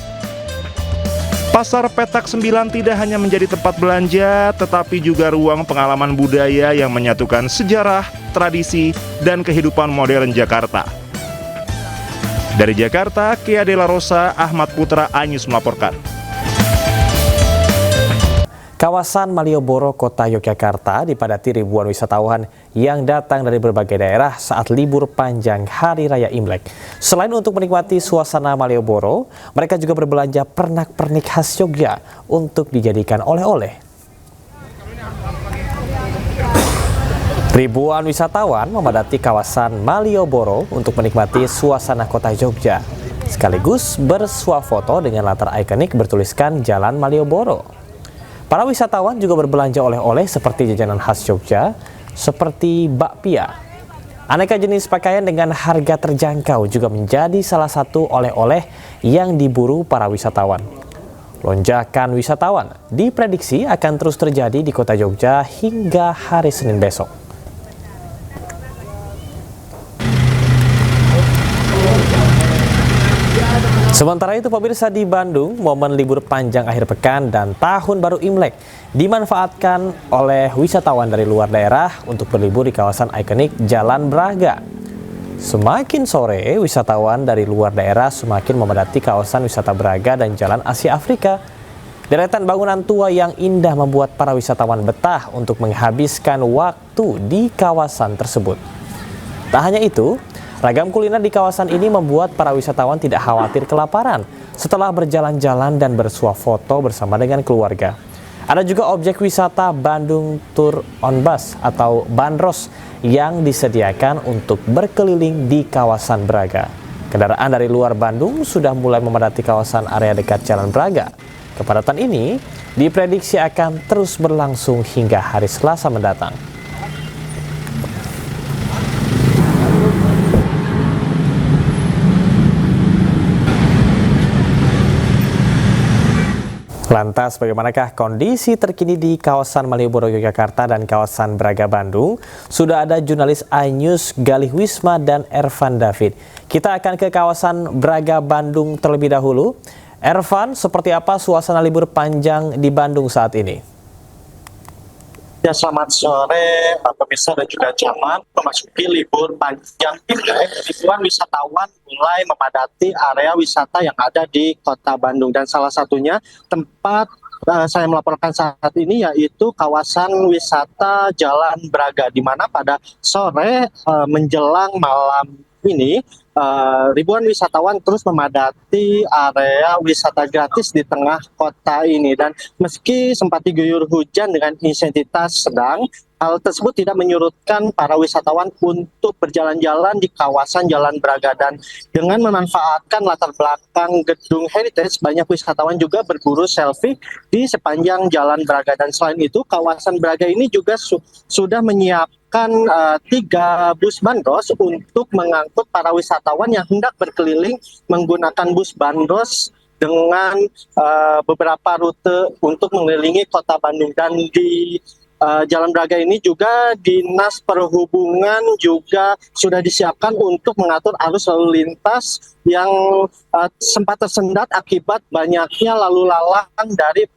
Speaker 9: Pasar Petak 9 tidak hanya menjadi tempat belanja, tetapi juga ruang pengalaman budaya yang menyatukan sejarah, tradisi, dan kehidupan modern Jakarta. Dari Jakarta, Kia Dela Rosa, Ahmad Putra, iNews melaporkan.
Speaker 6: Kawasan Malioboro, Kota Yogyakarta dipadati ribuan wisatawan yang datang dari berbagai daerah saat libur panjang Hari Raya Imlek. Selain untuk menikmati suasana Malioboro, mereka juga berbelanja pernak-pernik khas Jogja untuk dijadikan oleh-oleh. Ribuan wisatawan memadati kawasan Malioboro untuk menikmati suasana kota Jogja, sekaligus bersuah foto dengan latar ikonik bertuliskan Jalan Malioboro. Para wisatawan juga berbelanja oleh-oleh seperti jajanan khas Jogja, seperti bakpia. Aneka jenis pakaian dengan harga terjangkau juga menjadi salah satu oleh-oleh yang diburu para wisatawan. Lonjakan wisatawan diprediksi akan terus terjadi di kota Jogja hingga hari Senin besok. Sementara itu pemirsa, di Bandung, momen libur panjang akhir pekan dan tahun baru Imlek dimanfaatkan oleh wisatawan dari luar daerah untuk berlibur di kawasan ikonik Jalan Braga. Semakin sore, wisatawan dari luar daerah semakin memadati kawasan wisata Braga dan Jalan Asia Afrika. Deretan bangunan tua yang indah membuat para wisatawan betah untuk menghabiskan waktu di kawasan tersebut. Tak hanya itu, ragam kuliner di kawasan ini membuat para wisatawan tidak khawatir kelaparan setelah berjalan-jalan dan bersuah foto bersama dengan keluarga. Ada juga objek wisata Bandung Tour on Bus atau Bandros yang disediakan untuk berkeliling di kawasan Braga. Kendaraan dari luar Bandung sudah mulai memadati kawasan area dekat Jalan Braga. Kepadatan ini diprediksi akan terus berlangsung hingga hari Selasa mendatang. Lantas bagaimanakah kondisi terkini di kawasan Malioboro Yogyakarta dan kawasan Braga Bandung? Sudah ada jurnalis iNews Galih Wisma dan Ervan David. Kita akan ke kawasan Braga Bandung terlebih dahulu. Ervan, seperti apa suasana libur panjang di Bandung saat ini?
Speaker 20: Ya, selamat sore pemirsa dan juga jamaah. Memasuki libur panjang Imlek, ribuan wisatawan mulai memadati area wisata yang ada di Kota Bandung, dan salah satunya tempat saya melaporkan saat ini yaitu kawasan wisata Jalan Braga, di mana pada sore menjelang malam ini ribuan wisatawan terus memadati area wisata gratis di tengah kota ini. Dan meski sempat diguyur hujan dengan intensitas sedang, hal tersebut tidak menyurutkan para wisatawan untuk berjalan-jalan di kawasan Jalan Braga. Dan dengan memanfaatkan latar belakang gedung heritage, banyak wisatawan juga berburu selfie di sepanjang Jalan Braga. Dan selain itu, kawasan Braga ini juga sudah menyiapkan 3 bus bandros untuk mengangkut para wisatawan yang hendak berkeliling menggunakan bus bandros dengan beberapa rute untuk mengelilingi Kota Bandung. Dan di Jalan Braga ini juga Dinas Perhubungan juga sudah disiapkan untuk mengatur arus lalu lintas yang sempat tersendat akibat banyaknya lalu lalang dari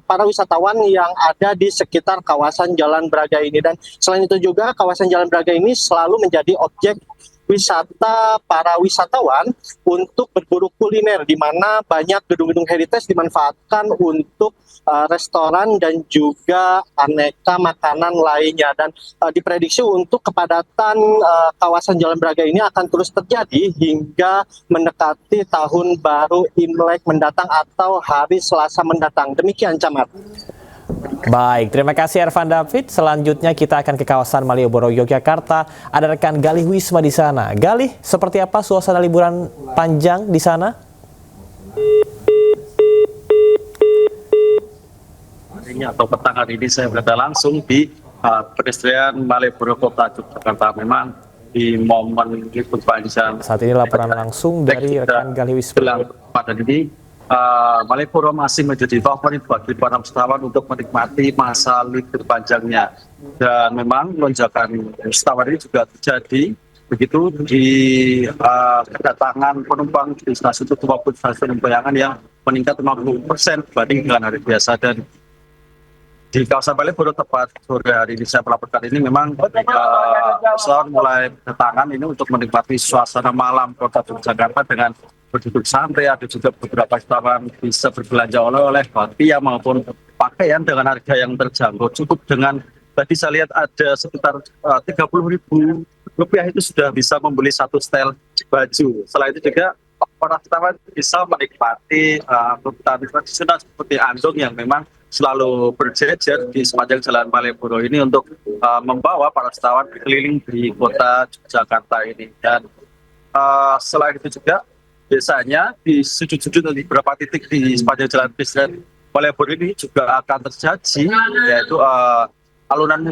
Speaker 20: para wisatawan yang ada di sekitar kawasan Jalan Braga ini. Dan selain itu juga kawasan Jalan Braga ini selalu menjadi objek wisata para wisatawan untuk berburu kuliner, di mana banyak gedung-gedung heritage dimanfaatkan untuk restoran dan juga aneka makanan lainnya. Dan diprediksi untuk kepadatan kawasan Jalan Braga ini akan terus terjadi hingga mendekati tahun baru Imlek mendatang atau hari Selasa mendatang. Demikian, Camat.
Speaker 6: Baik, terima kasih Ervan David. Selanjutnya kita akan ke kawasan Malioboro, Yogyakarta. Ada rekan Galih Wisma di sana. Galih, seperti apa suasana liburan panjang di sana?
Speaker 20: Hari ini atau petang hari ini saya berada langsung di pedestrian Malioboro Kota Yogyakarta. Memang di momen libur panjang.
Speaker 6: Saat ini laporan langsung dari rekan Galih Wisma.
Speaker 20: Pada ini Malioboro masih menjadi favorit bagi para wisatawan untuk menikmati masa libur panjangnya. Dan memang lonjakan wisatawan ini juga terjadi begitu di kedatangan penumpang di stasiun tujuh maupun stasiun Bayangan yang meningkat 50% dibanding dengan hari biasa. Dan di kawasan Malioboro tepat sore hari ini saya melaporkan ini memang wisatawan mulai kedatangan ini untuk menikmati suasana malam kota Yogyakarta dengan berduduk santai. Ada juga beberapa wisatawan bisa berbelanja oleh-oleh kopi maupun pakaian dengan harga yang terjangkau. Cukup dengan tadi saya lihat ada sekitar 30.000 rupiah itu sudah bisa membeli satu setel baju. Selain itu juga para wisatawan bisa menikmati hutan tradisional seperti andong yang memang selalu berjejer di sepanjang jalan Malioboro ini untuk membawa para wisatawan berkeliling di kota Yogyakarta ini. Dan selain itu juga biasanya di sudut-sudut di beberapa titik di sepanjang jalan pedestrian Malioboro ini juga akan terjadi yaitu alunan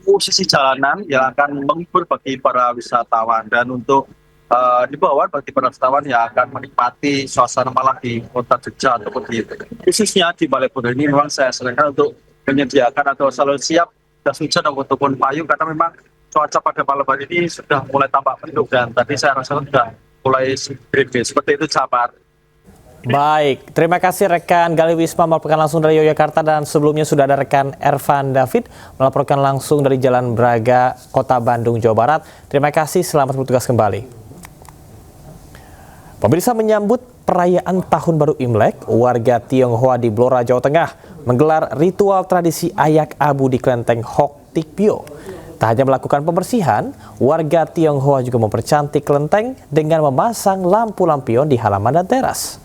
Speaker 20: musisi jalanan yang akan menghibur bagi para wisatawan. Dan untuk dibawa bagi para wisatawan yang akan menikmati suasana malam di kota Jogja ataupun khususnya di Malioboro ini, memang saya sarankan untuk menyediakan atau selalu siap jas hujan ataupun payung karena memang cuaca pada malam hari ini sudah mulai tampak mendung dan tadi saya rasa sudah mulai seperti itu, Jabar.
Speaker 6: Baik, terima kasih rekan Galih Wisma melaporkan langsung dari Yogyakarta, dan sebelumnya sudah ada rekan Ervan David melaporkan langsung dari Jalan Braga, Kota Bandung, Jawa Barat. Terima kasih, selamat bertugas kembali. Pemirsa, menyambut perayaan Tahun Baru Imlek, warga Tionghoa di Blora, Jawa Tengah menggelar ritual tradisi ayak abu di kelenteng Hok Tik Bio. Tak hanya melakukan pembersihan, warga Tionghoa juga mempercantik kelenteng dengan memasang lampu lampion di halaman dan teras.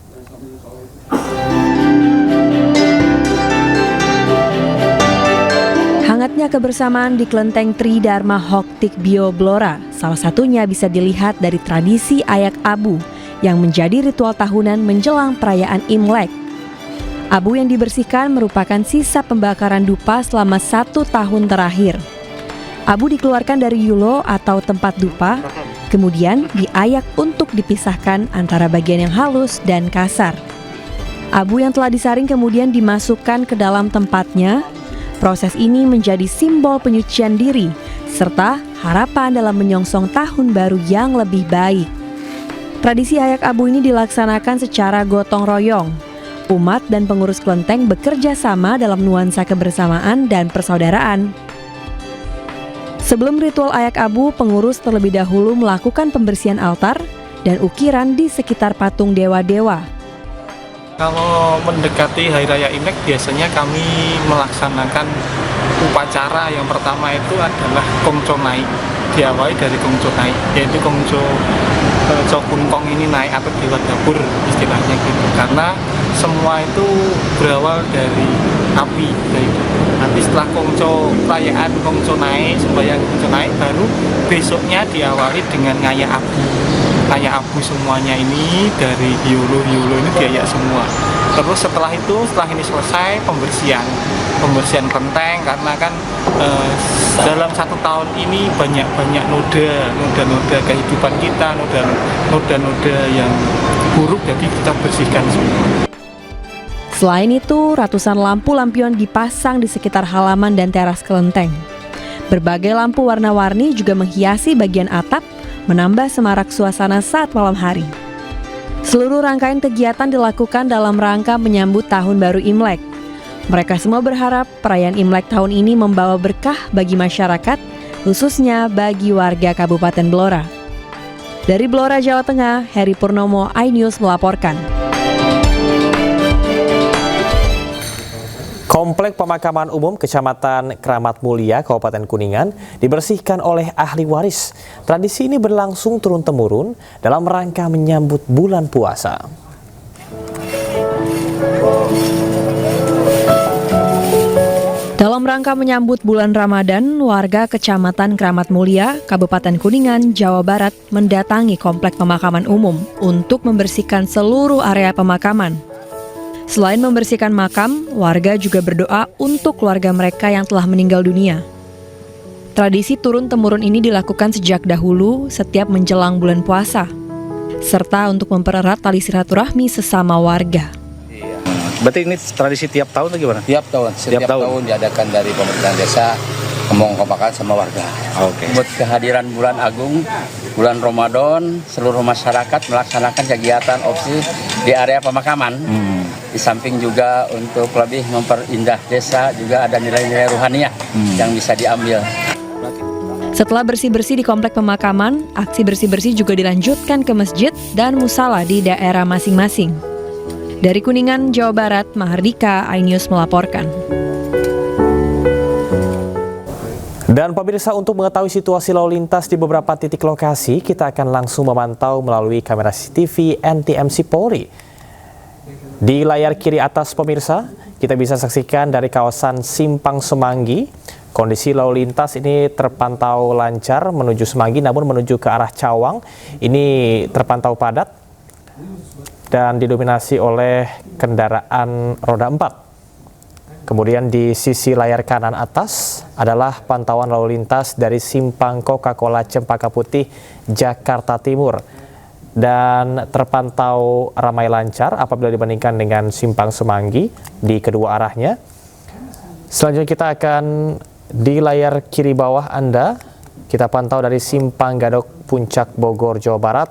Speaker 13: Hangatnya kebersamaan di kelenteng Tridharma Hok Tik Bio Blora, salah satunya bisa dilihat dari tradisi ayak abu yang menjadi ritual tahunan menjelang perayaan Imlek. Abu yang dibersihkan merupakan sisa pembakaran dupa selama 1 tahun terakhir. Abu dikeluarkan dari yulo atau tempat dupa, kemudian diayak untuk dipisahkan antara bagian yang halus dan kasar. Abu yang telah disaring kemudian dimasukkan ke dalam tempatnya. Proses ini menjadi simbol penyucian diri, serta harapan dalam menyongsong tahun baru yang lebih baik. Tradisi ayak abu ini dilaksanakan secara gotong royong. Umat dan pengurus kelenteng bekerja sama dalam nuansa kebersamaan dan persaudaraan. Sebelum ritual ayak abu, pengurus terlebih dahulu melakukan pembersihan altar dan ukiran di sekitar patung dewa-dewa.
Speaker 21: Kalau mendekati Hari Raya Imlek, biasanya kami melaksanakan upacara. Yang pertama itu adalah Kongco naik, diawali dari Kongco naik, yaitu Kongco Kungkong ini naik atau dewa dapur istilahnya gitu. Karena semua itu berawal dari api. Nanti setelah Kongco, perayaan Kongco naik, sembahyang Kongco naik, baru besoknya diawali dengan ngayak abu. Ngayak abu semuanya ini dari yulo ini diayak semua. Terus setelah ini selesai pembersihan kelenteng, karena kan dalam 1 tahun ini banyak noda kehidupan kita, noda yang buruk, jadi kita bersihkan semua.
Speaker 13: Selain itu, ratusan lampu lampion dipasang di sekitar halaman dan teras kelenteng. Berbagai lampu warna-warni juga menghiasi bagian atap, menambah semarak suasana saat malam hari. Seluruh rangkaian kegiatan dilakukan dalam rangka menyambut Tahun Baru Imlek. Mereka semua berharap perayaan Imlek tahun ini membawa berkah bagi masyarakat, khususnya bagi warga Kabupaten Blora. Dari Blora, Jawa Tengah, Heri Purnomo, iNews melaporkan.
Speaker 6: Komplek Pemakaman Umum Kecamatan Kramat Mulia, Kabupaten Kuningan dibersihkan oleh ahli waris. Tradisi ini berlangsung turun-temurun dalam rangka menyambut bulan puasa.
Speaker 13: rangka menyambut bulan Ramadan, warga Kecamatan Kramat Mulia, Kabupaten Kuningan, Jawa Barat mendatangi komplek pemakaman umum untuk membersihkan seluruh area pemakaman. Selain membersihkan makam, warga juga berdoa untuk keluarga mereka yang telah meninggal dunia. Tradisi turun-temurun ini dilakukan sejak dahulu setiap menjelang bulan puasa, serta untuk mempererat tali silaturahmi sesama warga.
Speaker 2: Berarti ini tradisi tiap tahun atau gimana?
Speaker 22: Tiap tahun, setiap tahun diadakan dari pemerintahan desa, kemompakan sama warga.
Speaker 2: Oke.
Speaker 22: Buat kehadiran bulan agung, bulan Ramadan, seluruh masyarakat melaksanakan kegiatan opsi di area pemakaman. Di samping juga untuk lebih memperindah desa, juga ada nilai-nilai ruhaniah yang bisa diambil.
Speaker 13: Setelah bersih-bersih di komplek pemakaman, aksi bersih-bersih juga dilanjutkan ke masjid dan musala di daerah masing-masing. Dari Kuningan, Jawa Barat, Mahardika, iNews melaporkan.
Speaker 23: Dan pemirsa, untuk mengetahui situasi lalu lintas di beberapa titik lokasi, kita akan langsung memantau melalui kamera CCTV NTMC Polri. Di layar kiri atas pemirsa, kita bisa saksikan dari kawasan Simpang Semanggi, kondisi lalu lintas ini terpantau lancar menuju Semanggi, namun menuju ke arah Cawang ini terpantau padat dan didominasi oleh kendaraan roda 4. Kemudian di sisi layar kanan atas adalah pantauan lalu lintas dari Simpang Coca-Cola Cempaka Putih, Jakarta Timur. Dan terpantau ramai lancar apabila dibandingkan dengan Simpang Semanggi di kedua arahnya. Selanjutnya kita akan di layar kiri bawah Anda, kita pantau dari Simpang Gadok Puncak Bogor, Jawa Barat.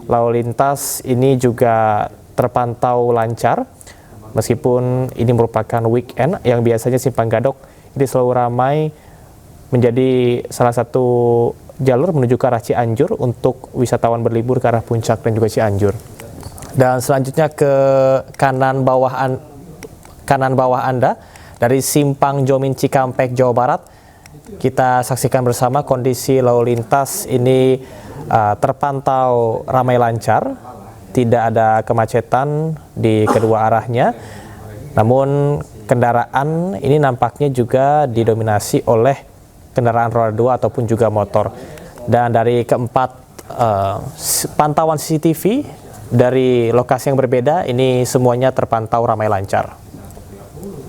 Speaker 23: Lalu lintas ini juga terpantau lancar, meskipun ini merupakan weekend yang biasanya Simpang Gadok ini selalu ramai, menjadi salah satu jalur menuju ke arah Cianjur untuk wisatawan berlibur ke arah Puncak dan juga Cianjur. Dan selanjutnya ke kanan bawah Anda dari Simpang Jomin Cikampek, Jawa Barat. Kita saksikan bersama kondisi lalu lintas ini terpantau ramai lancar, tidak ada kemacetan di kedua arahnya. Namun kendaraan ini nampaknya juga didominasi oleh kendaraan roda 2 ataupun juga motor. Dan dari keempat pantauan CCTV dari lokasi yang berbeda, ini semuanya terpantau ramai lancar.